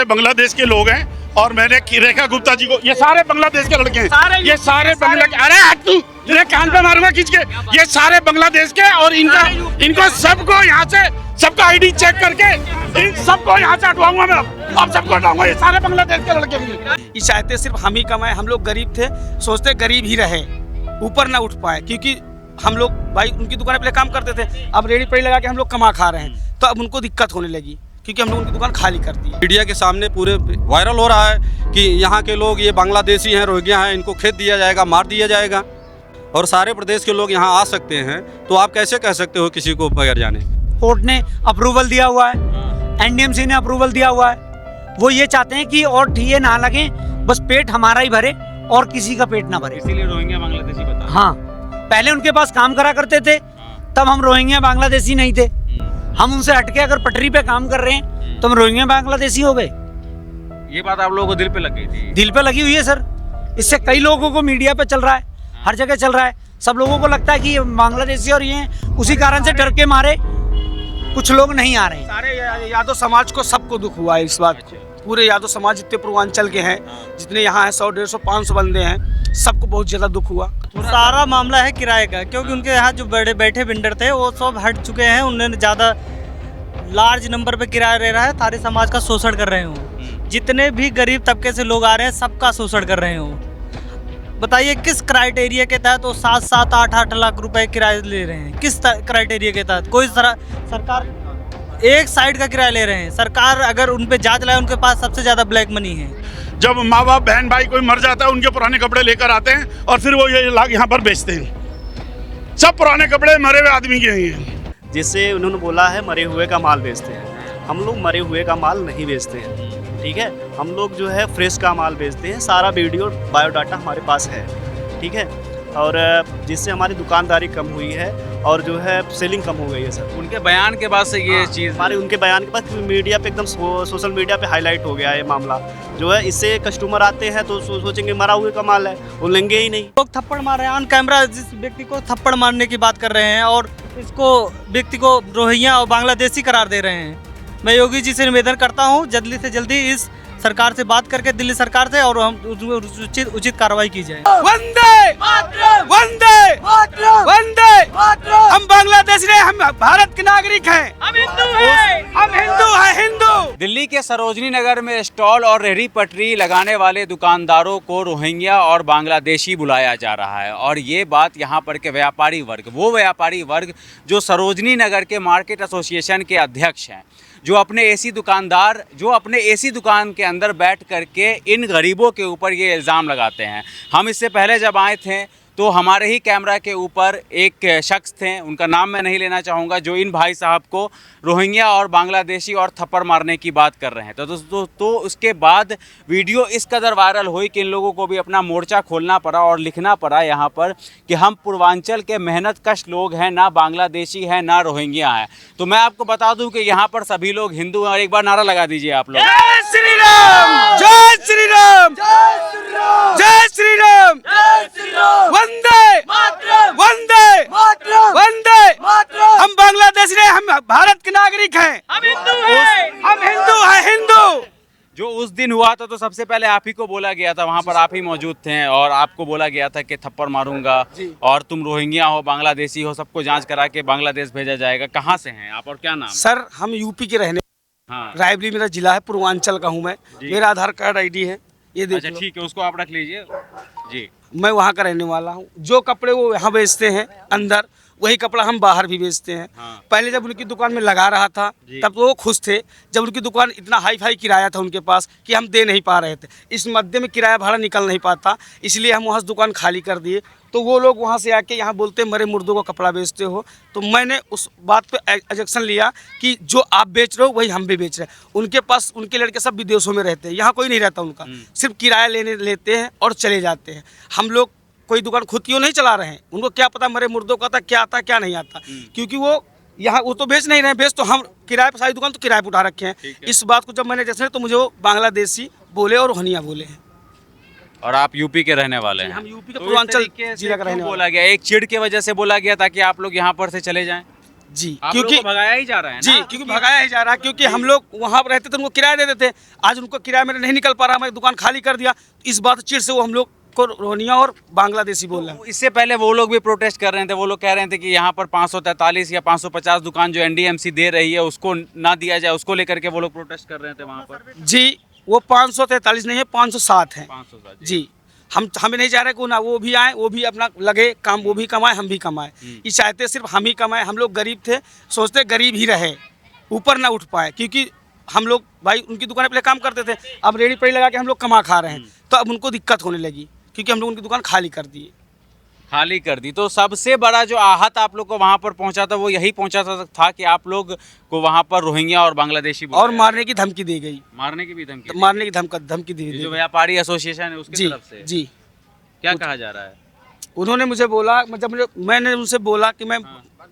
सारे बांग्लादेश के लोग हैं और मैंने रेखा गुप्ता जी को, ये सारे बांग्लादेश के लड़के हैं, ये सारे बांग्लादेश, अरे तू तेरे कान पे मारूंगा खींच के, ये सारे बांग्लादेश के और इनको सबको यहाँ से सबका आईडी चेक करके इन सबको यहाँ से हटवाऊंगा मैं, अब सबको हटाऊंगा, ये सारे बांग्लादेश के लड़के हैं। ये चाहते सिर्फ हम ही कमाए, हम लोग गरीब थे, सोचते गरीब ही रहे, ऊपर ना उठ पाए, क्योंकि हम लोग भाई उनकी दुकान पे काम करते थे, अब रेडी पेड़ी लगा के हम लोग कमा खा रहे हैं, तो अब उनको दिक्कत होने लगी क्योंकि हम लोग उनकी दुकान खाली कर दी। मीडिया के सामने पूरे वायरल हो रहा है कि यहाँ के लोग ये बांग्लादेशी हैं, रोहिंग्या हैं, इनको खेत दिया जाएगा, मार दिया जाएगा और सारे प्रदेश के लोग यहाँ आ सकते हैं, तो आप कैसे कह सकते हो किसी को बगैर जाने? कोर्ट ने अप्रूवल दिया हुआ है, एनडीएमसी ने अप्रूवल दिया हुआ है, वो ये चाहते हैं कि और ठिये ना लगे, बस पेट हमारा ही भरे और किसी का पेट ना भरे, इसीलिए रोहिंग्या बांग्लादेशी बता। हाँ, पहले उनके पास काम करा करते थे, तब हम रोहिंग्या बांग्लादेशी नहीं थे, हम उनसे हटके अगर पटरी पे काम कर रहे हैं तो हम रोहिंग्या बांग्लादेशी हो गए। ये बात आप लोगों को दिल पे लग गई थी? दिल पे लगी हुई है सर, इससे कई लोगों को मीडिया पे चल रहा है, हर जगह चल रहा है, सब लोगों को लगता है कि ये बांग्लादेशी और ये उसी कारण से डर के मारे कुछ लोग नहीं आ रहे हैं। सारे यादव समाज को सबको दुख हुआ है इस बात को, पूरे यादव समाज जितने पूर्वांचल के हैं, जितने यहाँ हैं 100, 150, 500 बंदे हैं, सबको बहुत ज़्यादा दुख हुआ। सारा मामला है किराए का, क्योंकि उनके यहाँ जो बड़े बैठे बिल्डर थे वो सब हट चुके हैं, उन्होंने ज़्यादा लार्ज नंबर पे किराया ले रहा है, सारे समाज का शोषण कर रहे हो, जितने भी गरीब तबके से लोग आ रहे हैं सबका शोषण कर रहे हो। बताइए किस क्राइटेरिया के तहत वो 7-7, 8-8 लाख रुपए किराया ले रहे हैं, किस क्राइटेरिया के तहत? कोई सरकार एक साइड का किराया ले रहे हैं, सरकार अगर उन पे जांच लाए, उनके पास सबसे ज़्यादा ब्लैक मनी है। जब माँ बाप बहन भाई कोई मर जाता है उनके पुराने कपड़े लेकर आते हैं और फिर वो ये लाग यहाँ पर बेचते हैं, सब पुराने कपड़े मरे हुए आदमी के हैं। जिससे उन्होंने बोला है मरे हुए का माल बेचते हैं, हम लोग मरे हुए का माल नहीं बेचते हैं, ठीक है, हम लोग जो है फ्रेश का माल बेचते हैं, सारा वीडियो बायोडाटा हमारे पास है, ठीक है, और जिससे हमारी दुकानदारी कम हुई है और जो है सेलिंग कम हो गई है सर। उनके बयान के बाद से ये चीज़ हमारे उनके बयान के बाद मीडिया पे एकदम सोशल मीडिया पे हाईलाइट हो गया है मामला, जो है इससे कस्टमर आते हैं तो सोचेंगे मरा हुए का माल है, वो लेंगे ही नहीं। लोग थप्पड़ मार रहे हैं ऑन कैमरा, जिस व्यक्ति को थप्पड़ मारने की बात कर रहे हैं और इसको व्यक्ति को रोहिंग्या और बांग्लादेशी करार दे रहे हैं। मैं योगी जी से निवेदन करता हूँ जल्दी से जल्दी इस सरकार से बात करके, दिल्ली सरकार से, और हम उचित कार्रवाई की जाए। वंदे वंदे वंदे, हम बांग्लादेश नहीं, हम भारत के नागरिक हैं, हम हिंदू हैं, हिंदू। दिल्ली के सरोजनी नगर में स्टॉल और रेहड़ी पटरी लगाने वाले दुकानदारों को रोहिंग्या और बांग्लादेशी बुलाया जा रहा है, और ये बात यहाँ पर के व्यापारी वर्ग, वो व्यापारी वर्ग जो सरोजनी नगर के मार्केट एसोसिएशन के अध्यक्ष हैं, जो अपने एसी दुकान के अंदर बैठ करके इन गरीबों के ऊपर ये इल्ज़ाम लगाते हैं। हम इससे पहले जब आए थे तो हमारे ही कैमरा के ऊपर एक शख्स थे, उनका नाम मैं नहीं लेना चाहूँगा, जो इन भाई साहब को रोहिंग्या और बांग्लादेशी और थप्पड़ मारने की बात कर रहे हैं। तो उसके बाद वीडियो इस कदर वायरल हुई कि इन लोगों को भी अपना मोर्चा खोलना पड़ा और लिखना पड़ा यहाँ पर कि हम पूर्वांचल के मेहनत कश लोग हैं, ना बांग्लादेशी हैं ना रोहिंग्या हैं। तो मैं आपको बता दूं कि यहाँ पर सभी लोग हिंदू हैं, और एक बार नारा लगा दीजिए आप लोग, जय श्री राम, जय श्री राम, जय श्री राम, वंदे वंदे वंदे, हम बांग्लादेश नहीं, हम भारत के नागरिक हैं, हम हिंदू हैं, हिंदू। जो उस दिन हुआ था तो सबसे पहले आप ही को बोला गया था, वहाँ पर आप ही मौजूद थे, और आपको बोला गया था कि थप्पड़ मारूंगा और तुम रोहिंग्या हो, बांग्लादेशी हो, सबको जांच करा के बांग्लादेश भेजा जाएगा। कहाँ से हैं आप और क्या नाम? सर हम यूपी के रहने, हाँ, रायबरेली मेरा जिला है, पूर्वांचल का हूँ मैं, मेरा आधार कार्ड आईडी है, ये देखो। अच्छा ठीक है, उसको आप रख लीजिए जी। मैं वहाँ का रहने वाला हूँ, जो कपड़े वो यहाँ बेचते हैं अंदर, वही कपड़ा हम बाहर भी बेचते हैं। हाँ। पहले जब उनकी दुकान में लगा रहा था तब तो वो खुश थे, जब उनकी दुकान इतना हाई फाई किराया था उनके पास कि हम दे नहीं पा रहे थे, इस मध्य में किराया भाड़ा निकल नहीं पाता, इसलिए हम वहाँ से दुकान खाली कर दिए। तो वो लोग वहाँ से आके यहाँ बोलते मरे मुर्दों का कपड़ा बेचते हो, तो मैंने उस बात पे ऑब्जेक्शन लिया कि जो आप बेच रहे हो वही हम भी बेच रहे हैं। उनके पास उनके लड़के सब विदेशों में रहते हैं, यहाँ कोई नहीं रहता उनका, सिर्फ किराया लेते हैं और चले जाते हैं। हम लोग कोई दुकान खुद क्यों नहीं चला रहे हैं, उनको क्या पता मरे मुर्दों का था क्या आता क्या नहीं आता, क्योंकि वो यहाँ वो तो बेच नहीं रहे हैं, बेच तो हम किराए पर, सारी दुकान तो किराए पर उठा रखे हैं। इस बात को जब मैंने जैसे तो मुझे वो बांग्लादेशी बोले और रोहिंग्या बोले हैं। और आप यूपी के रहने वाले हैं? हम यूपी के पूर्वांचल जिला का रहने वाले। बोला गया, एक चिढ़ के वजह से बोला गया ताकि आप लोग यहाँ पर से चले जाएं? जी, आप क्योंकि लोगों को भगाया ही जा रहा है जी, ना? क्योंकि भगाया ही जा रहा है, क्योंकि हम लोग वहाँ पर रहते थे, उनको किराया दे देते। आज उनको किराया में नहीं निकल पा रहा, हमारी दुकान खाली कर दिया। इस बात चिढ़ से वो हम लोग को रोहिंग्या और बांग्लादेशी बोल रहे हैं। इससे पहले वो लोग भी प्रोटेस्ट कर रहे थे, वो लोग कह रहे थे कि यहाँ पर 543 या 550 दुकान जो एनडीएमसी दे रही है उसको ना दिया जाए, उसको लेकर के वो लोग प्रोटेस्ट कर रहे थे वहाँ पर। जी, वो 543 नहीं है, 507 है 500 जी। हमें नहीं चाह रहे कि ना वो भी आए, वो भी अपना लगे काम, वो भी कमाए, हम भी कमाए। ये चाहते सिर्फ हम ही कमाए। हम लोग गरीब थे, सोचते गरीब ही रहे, ऊपर ना उठ पाए, क्योंकि हम लोग भाई उनकी दुकान पे काम करते थे। अब रेडी पड़ी लगा के हम लोग कमा खा रहे हैं, तो अब उनको दिक्कत होने लगी, क्योंकि हम लोग उनकी दुकान खाली कर दिए। खाली कर दी। तो सबसे बड़ा जो आहत आप लोग को वहाँ पर पहुँचा था वो यही पहुँचा था कि आप लोग को वहाँ पर रोहिंग्या और बांग्लादेशी और बुलाया। मारने की धमकी दी गई, मारने की भी धमकी दी। मारने की धमकी दी ये गई। जो व्यापारी एसोसिएशन है उसकी जी तरफ से जी, क्या कहा जा रहा है? उन्होंने मुझे बोला, मतलब मैंने उनसे बोला कि मैं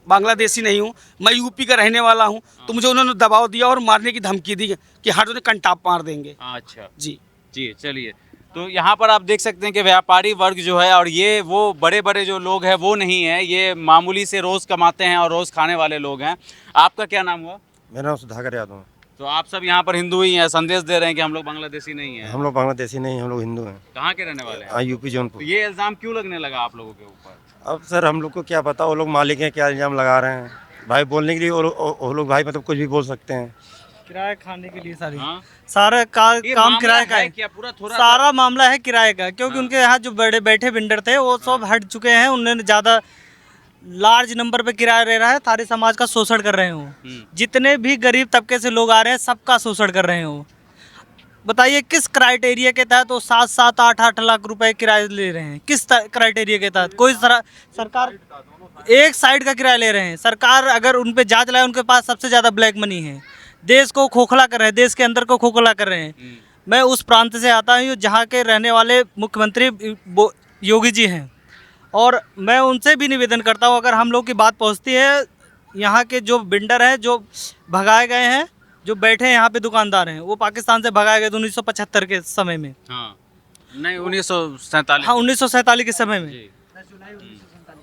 बांग्लादेशी नहीं हूँ, मैं यूपी का रहने वाला हूँ। तो मुझे उन्होंने दबाव दिया और मारने की धमकी दी कि हाथों से कंटाप मार देंगे। अच्छा जी जी, चलिए। तो यहाँ पर आप देख सकते हैं कि व्यापारी वर्ग जो है, और ये वो बड़े बड़े जो लोग हैं वो नहीं है, ये मामूली से रोज़ कमाते हैं और रोज़ खाने वाले लोग हैं। आपका क्या नाम हुआ? मेरा नाम सुधाकर यादव है। तो आप सब यहाँ पर हिंदू ही हैं, संदेश दे रहे हैं कि हम लोग बांग्लादेशी नहीं हैं। हम लोग बांग्लादेशी नहीं, हम लोग हिंदू हैं। कहाँ के रहने वाले हैं? हाँ, यूपी तो जौनपुर। ये इल्ज़ाम क्यों लगने लगा आप लोगों के ऊपर? अब सर हम लोग को क्या पता वो लोग मालिक हैं, क्या इल्जाम लगा रहे हैं भाई। बोलने के लिए वो लोग भाई मतलब कुछ भी बोल सकते हैं। किराया खाने के लिए सारी हाँ? सारा ये काम मामला किराए का है। क्या पूरा थोड़ा सारा मामला है किराए का, क्योंकि उनके यहाँ जो बड़े बैठे बिल्डर थे वो सब हट चुके हैं। उन्होंने ज़्यादा लार्ज नंबर पे किराया ले रहा है, सारे समाज का शोषण कर रहे हैं वो। जितने भी गरीब तबके से लोग आ रहे हैं सबका शोषण कर रहे हैं वो। बताइए किस क्राइटेरिया के तहत वो 7-7, 8-8 लाख रुपए किराया ले रहे हैं? किस क्राइटेरिया के तहत? कोई सरकार एक साइड का किराया ले रहे हैं। सरकार अगर उन पे जांच लाए, उनके पास सबसे ज़्यादा ब्लैक मनी है। देश को खोखला कर रहे हैं, देश के अंदर को खोखला कर रहे हैं। मैं उस प्रांत से आता हूँ जहाँ के रहने वाले मुख्यमंत्री योगी जी हैं, और मैं उनसे भी निवेदन करता हूँ, अगर हम लोग की बात पहुँचती है, यहाँ के जो बिल्डर हैं जो भगाए गए हैं, जो बैठे हैं यहाँ पे दुकानदार हैं, वो पाकिस्तान से भगाए गए थे 1975 के समय में। हाँ, नहीं 1947। हाँ, 1947 के समय में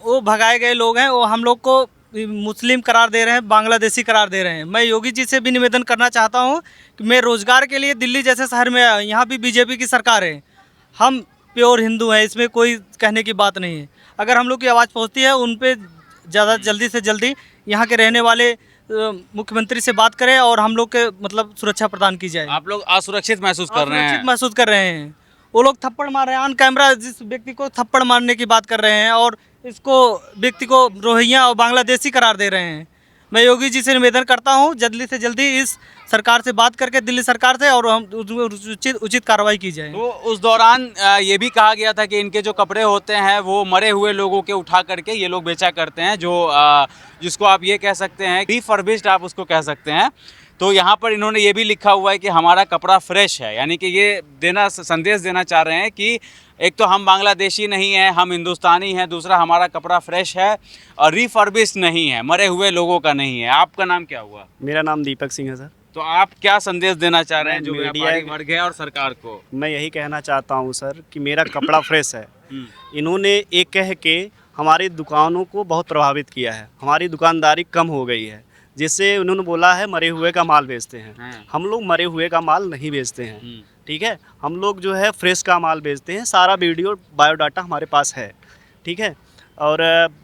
वो भगाए गए लोग हैं। वो हम लोग को मुस्लिम करार दे रहे हैं, बांग्लादेशी करार दे रहे हैं। मैं योगी जी से भी निवेदन करना चाहता हूँ कि मैं रोज़गार के लिए दिल्ली जैसे शहर में आया, यहाँ भी बीजेपी की सरकार है, हम प्योर हिंदू हैं, इसमें कोई कहने की बात नहीं है। अगर हम लोग की आवाज़ पहुँचती है, उन पे ज़्यादा जल्दी से जल्दी यहाँ के रहने वाले मुख्यमंत्री से बात करें और हम लोग के मतलब सुरक्षा प्रदान की जाए। आप लोग असुरक्षित महसूस कर रहे हैं? असुरक्षित महसूस कर रहे हैं। वो लोग थप्पड़ मार रहे हैं ऑन कैमरा, जिस व्यक्ति को थप्पड़ मारने की बात कर रहे हैं, और इसको व्यक्ति को रोहिंग्या और बांग्लादेशी करार दे रहे हैं। मैं योगी जी से निवेदन करता हूं जल्दी से जल्दी इस सरकार से बात करके, दिल्ली सरकार से, और हम उचित कार्रवाई की जाए। तो उस दौरान ये भी कहा गया था कि इनके जो कपड़े होते हैं वो मरे हुए लोगों के उठा करके ये लोग बेचा करते हैं, जो जिसको आप ये कह सकते हैं रिफर्बिश्ड, आप उसको कह सकते हैं। तो यहाँ पर इन्होंने ये भी लिखा हुआ है कि हमारा कपड़ा फ्रेश है, यानी कि ये संदेश देना चाह रहे हैं कि एक तो हम बांग्लादेशी नहीं हैं, हम हिंदुस्तानी हैं, दूसरा हमारा कपड़ा फ्रेश है और रिफर्बिश्ड नहीं है, मरे हुए लोगों का नहीं है। आपका नाम क्या हुआ? मेरा नाम दीपक सिंह है सर। तो आप क्या संदेश देना चाह रहे हैं जो मीडिया- व्यापारी वर्ग है और सरकार को? मैं यही कहना चाहता हूँ सर कि मेरा कपड़ा फ्रेश है। इन्होंने एक कह के हमारी दुकानों को बहुत प्रभावित किया है, हमारी दुकानदारी कम हो गई है, जिससे उन्होंने बोला है मरे हुए का माल बेचते हैं। हम लोग मरे हुए का माल नहीं बेचते हैं, ठीक है। हम लोग जो है फ्रेश का माल बेचते हैं। सारा वीडियो बायोडाटा हमारे पास है, ठीक है। और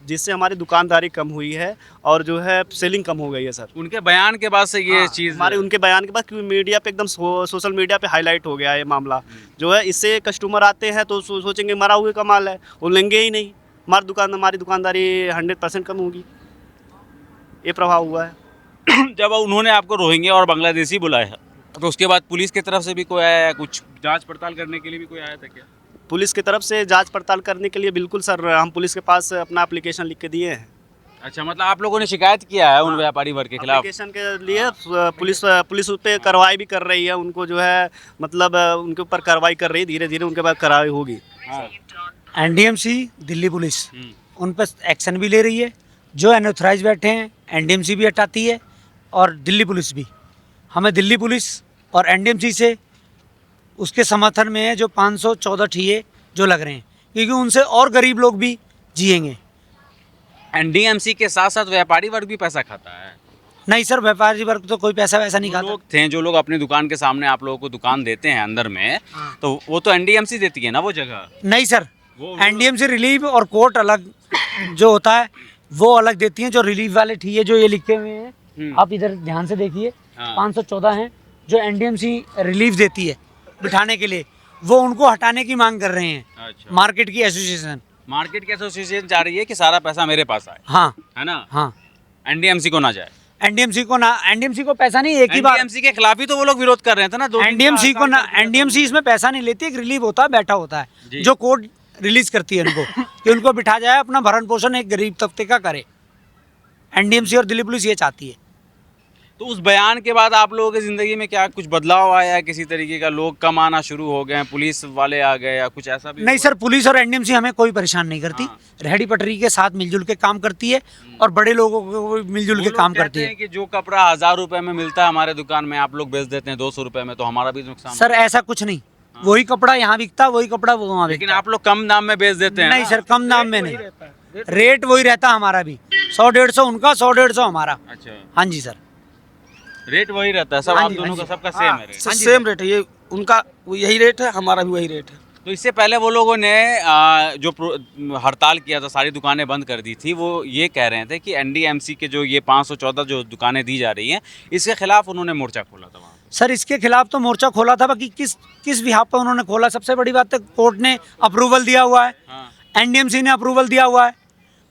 जिससे हमारी दुकानदारी कम हुई है और जो है सेलिंग कम हो गई है सर। उनके बयान के बाद से ये चीज़ हमारे उनके बयान के बाद क्योंकि मीडिया पे एकदम सोशल मीडिया पे हाईलाइट हो गया है ये मामला जो है। इससे कस्टमर आते हैं तो सोचेंगे मरा हुए का माल है, वो लेंगे ही नहीं। हमारी दुकानदारी 100% कम होगी, ये प्रभाव हुआ है। जब उन्होंने आपको रोहिंग्या और बांग्लादेशी बुलाया तो उसके बाद पुलिस की तरफ से भी कोई आया, कुछ जांच पड़ताल करने के लिए भी कोई आया था क्या? पुलिस की तरफ से जांच पड़ताल करने के लिए बिल्कुल सर, हम पुलिस के पास अपना एप्लीकेशन लिख के दिए हैं। अच्छा, मतलब आप लोगों ने शिकायत किया है उन व्यापारी वर्ग के खिलाफ? एप्लीकेशन के लिए पुलिस उस पर कार्रवाई भी कर रही है, उनको जो है मतलब उनके ऊपर कार्रवाई कर रही है, धीरे धीरे उनके बाद कार्रवाई होगी। एनडीएमसी दिल्ली पुलिस उन पर एक्शन भी ले रही है। जो अनऑथराइज बैठे हैं एनडीएमसी भी हटाती है और दिल्ली पुलिस भी। हमें दिल्ली पुलिस और एनडीएमसी से उसके समर्थन में है जो 514 ठिये जो लग रहे हैं, क्योंकि उनसे और गरीब लोग भी जिएंगे। एनडीएमसी के साथ साथ व्यापारी वर्ग भी पैसा खाता है। नहीं सर, व्यापारी वर्ग तो कोई पैसा वैसा नहीं वो खाता। लोग थे जो लोग अपनी दुकान के सामने आप लोगों को दुकान देते हैं अंदर में, तो वो तो एनडीएमसी देती है ना वो जगह। नहीं सर, वो- एनडीएमसी रिलीफ और कोर्ट अलग जो होता है वो अलग देती हैं। जो रिलीफ वाले ठीए जो ये लिखे हुए हैं, आप इधर ध्यान से देखिए, हाँ। 514 हैं जो एनडीएमसी रिलीफ देती है बिठाने के लिए, वो उनको हटाने की मांग कर रहे हैं। अच्छा, मार्केट की एसोसिएशन। मार्केट की एसोसिएशन चाह रही है कि सारा पैसा मेरे पास आए, हाँ है ना, हाँ, एनडीएमसी को ना जाए। एनडीएमसी को ना, एनडीएमसी को पैसा नहीं, एक ही बार एनडीएमसी के खिलाफ ही तो वो लोग विरोध कर रहे थे ना। एनडीएमसी को ना, एनडीएमसी इसमें पैसा नहीं लेती, एक रिलीफ होता है, बैठा होता जी। है जो कोर्ट रिलीज करती है उनको कि उनको बिठा जाए, अपना भरण पोषण एक गरीब तबके का करे। एनडीएमसी और दिल्ली पुलिस ये चाहती है। तो उस बयान के बाद आप लोगों की ज़िंदगी में क्या कुछ बदलाव आया है? किसी तरीके का लोग कम आना शुरू हो गए हैं, पुलिस वाले आ गए या कुछ ऐसा भी नहीं हुआ? सर, पुलिस और एनडीएमसी हमें कोई परेशान नहीं करती। हाँ। रेहड़ी पटरी के साथ मिलजुल के काम करती है और बड़े लोगों को भी मिलजुल वो के लोग काम कहते करती है। हैं कि जो कपड़ा 1000 रुपए में मिलता है हमारे दुकान में, आप लोग बेच देते हैं 200 रुपए में, तो हमारा भी नुकसान सर ऐसा कुछ नहीं, वही कपड़ा यहाँ बिकता, वही कपड़ा वो वहाँ लेकिन बिकता। आप लोग कम दाम में बेच देते हैं नहीं ना? सर, कम दाम में नहीं, रेट वही रहता हमारा भी, 100-150 उनका, 100-150 हमारा। अच्छा, हाँ जी सर, रेट वही रहता है सब, हाँ आप जी, दोनों हाँ का जी। सबका सेम है रेट। सेम रेट है, ये उनका यही रेट है, हमारा भी वही रेट है। तो इससे पहले वो लोगों ने जो हड़ताल किया था, सारी दुकानें बंद कर दी थी, वो ये कह रहे थे कि एनडीएमसी के जो ये 514 जो दुकानें दी जा रही हैं, इसके खिलाफ उन्होंने मोर्चा खोला था वहाँ पे। सर इसके खिलाफ तो मोर्चा खोला था, बाकी किस बिहाफ पर उन्होंने खोला, सबसे बड़ी बात है कोर्ट ने अप्रूवल दिया हुआ है, हाँ। एनडीएमसी ने अप्रूवल दिया हुआ है।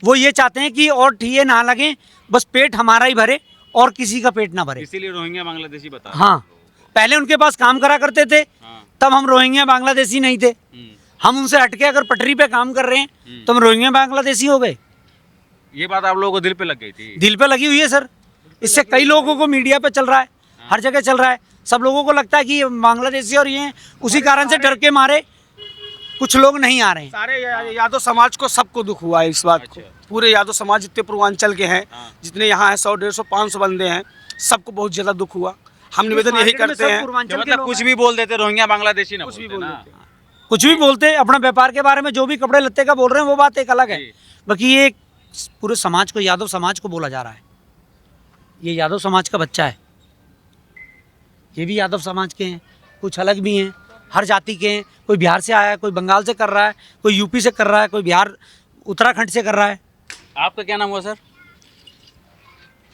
वो ये चाहते हैं कि और ठीए ना लगे, बस पेट हमारा ही भरे और किसी का पेट ना भरे। इसीलिए रोहिंग्या बांग्लादेशी बता रहे हाँ, पहले उनके पास काम करा करते थे, हाँ। तब हम रोहिंग्या बांग्लादेशी नहीं थे। हम उनसे हटके अगर पटरी पे काम कर रहे हैं तो हम रोहिंग्या बांग्लादेशी हो गए। ये बात आप लोगों को दिल पे लग गई थी? दिल पे लगी हुई है सर, इससे कई लोगों को मीडिया पे चल रहा है, हर जगह चल रहा है। सब लोगों को लगता है कि ये बांग्लादेशी और ये उसी कारण से डर के मारे कुछ लोग नहीं आ रहे हैं। सारे यादव समाज को सबको दुख हुआ है इस बात को। पूरे यादव समाज जितने पूर्वांचल के हैं, जितने यहाँ हैं, 100, 150, 500 बंदे हैं, सबको बहुत ज़्यादा दुख हुआ। हम निवेदन यही करते हैं, मतलब कुछ भी बोल देते रोहिंग्या बांग्लादेशी ना, कुछ भी बोल देते। कुछ भी बोलते, अपना व्यापार के बारे में जो भी कपड़े लत्ते का बोल रहे हैं वो बात एक अलग है, बाकी ये पूरे समाज को, यादव समाज को बोला जा रहा है। ये यादव समाज का बच्चा है, ये भी यादव समाज के हैं, कुछ अलग भी हैं, हर जाति के हैं। कोई बिहार से आया है, कोई बंगाल से कर रहा है, कोई यूपी से कर रहा है, कोई बिहार उत्तराखंड से कर रहा है। आपका क्या नाम हुआ सर?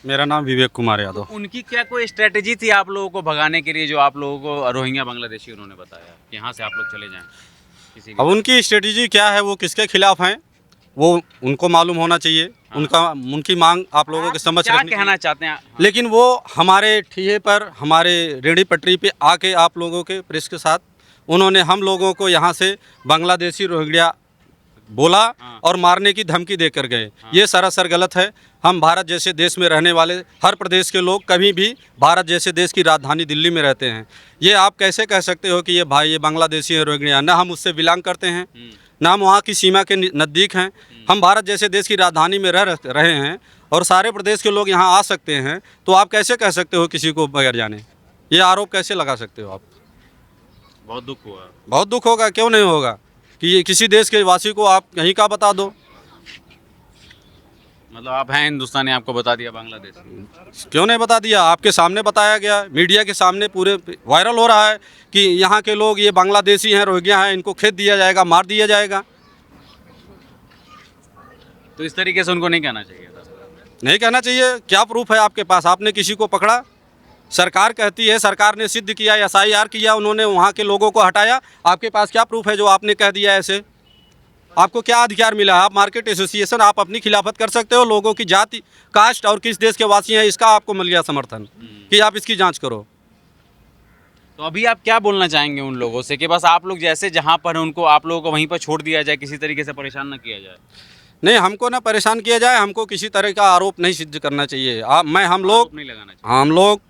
मेरा नाम विवेक कुमार यादव। उनकी क्या कोई स्ट्रेटेजी थी आप लोगों को भगाने के लिए, जो आप लोगों को रोहिंग्या बांग्लादेशी उन्होंने बताया कि यहाँ से आप लोग चले जाएं किसी के? अब उनकी स्ट्रेटजी क्या है, वो किसके खिलाफ हैं, वो उनको मालूम होना चाहिए। उनकी मांग आप लोगों के समझ क्या रखनी चाहिए। कहना चाहते हैं? लेकिन वो हमारे ठीए पर, हमारे रेहड़ी पटरी पे आके आप लोगों के प्रेस के साथ उन्होंने हम लोगों को यहाँ से बांग्लादेशी रोहिंग्या बोला और मारने की धमकी देकर गए। ये सरासर गलत है। हम भारत जैसे देश में रहने वाले हर प्रदेश के लोग कभी भी भारत जैसे देश की राजधानी दिल्ली में रहते हैं। ये आप कैसे कह सकते हो कि ये भाई ये बांग्लादेशी है, रोहिंग्या? ना हम उससे बिलोंग करते हैं, ना हम वहाँ की सीमा के नज़दीक हैं। हम भारत जैसे देश की राजधानी में रह रहे हैं और सारे प्रदेश के लोग यहाँ आ सकते हैं, तो आप कैसे कह सकते हो किसी को बगैर जाने? ये आरोप कैसे लगा सकते हो आप? बहुत दुख हुआ। बहुत दुख होगा, क्यों नहीं होगा, कि ये किसी देश के वासी को आप कहीं का बता दो। मतलब आप हैं हिंदुस्तानी, आपको बता दिया बांग्लादेश? क्यों नहीं बता दिया? आपके सामने बताया गया, मीडिया के सामने पूरे वायरल हो रहा है कि यहाँ के लोग ये बांग्लादेशी हैं, रोहिंग्या हैं, इनको खेत दिया जाएगा, मार दिया जाएगा। तो इस तरीके से उनको नहीं कहना चाहिए था। नहीं कहना चाहिए। क्या प्रूफ है आपके पास? आपने किसी को पकड़ा? सरकार कहती है, सरकार ने सिद्ध किया, SIR किया, उन्होंने वहाँ के लोगों को हटाया। आपके पास क्या प्रूफ है जो आपने कह दिया ऐसे? आपको क्या अधिकार मिला? आप मार्केट एसोसिएशन, आप अपनी खिलाफत कर सकते हो, लोगों की जाति, कास्ट और किस देश के वासी हैं इसका आपको मिल गया समर्थन कि आप इसकी जांच करो। तो अभी आप क्या बोलना चाहेंगे उन लोगों से कि बस आप लोग जैसे जहाँ पर हैं उनको आप लोगों को वहीं पर छोड़ दिया जाए, किसी तरीके से परेशान न किया जाए? नहीं, हमको ना परेशान किया जाए, हमको किसी तरह का आरोप नहीं सिद्ध करना चाहिए। हम लोग नहीं लगाना चाहिए। हम लोग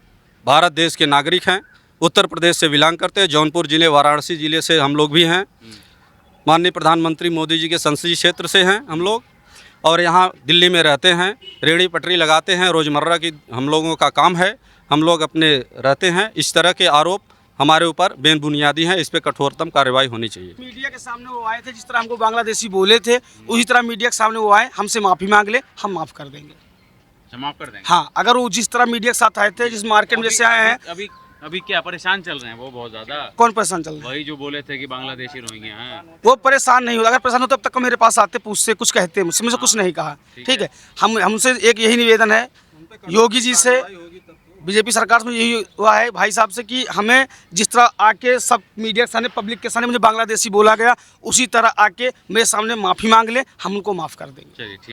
भारत देश के नागरिक हैं, उत्तर प्रदेश से बिलोंग करते हैं, जौनपुर ज़िले, वाराणसी ज़िले से हम लोग भी हैं। माननीय प्रधानमंत्री मोदी जी के संसदीय क्षेत्र से हैं हम लोग, और यहाँ दिल्ली में रहते हैं, रेहड़ी पटरी लगाते हैं, रोज़मर्रा की हम लोगों का काम है, हम लोग अपने रहते हैं। इस तरह के आरोप हमारे ऊपर बेबुनियादी हैं, इस पर कठोरतम कार्रवाई होनी चाहिए। मीडिया के सामने वो आए थे, जिस तरह हमको बांग्लादेशी बोले थे उसी तरह मीडिया के सामने वो आए, हमसे माफ़ी मांग ले, हम माफ़ कर देंगे। माफ कर देंगे। हाँ, अगर वो जिस तरह मीडिया के साथ आए थे, जिस मार्केट में से आए हैं। अभी अभी क्या परेशान चल रहे हैं वो बहुत ज्यादा? कौन परेशान चल रहा है? वही जो बोले थे कि बांग्लादेशी रोहिंग्या हैं। वो परेशान नहीं होता, अगर परेशान होता तब तक मेरे पास आते, पूछते, कुछ कहते, मुझसे कुछ नहीं कहा। ठीक है, हमसे एक यही निवेदन है योगी जी से, बीजेपी सरकार में यही हुआ है भाई साहब से कि हमें जिस तरह आके सब मीडिया के सामने, पब्लिक के सामने मुझे बांग्लादेशी बोला गया, उसी तरह आके मेरे सामने माफ़ी मांग ले, हम उनको माफ़ कर देंगे। चलिए ठीक।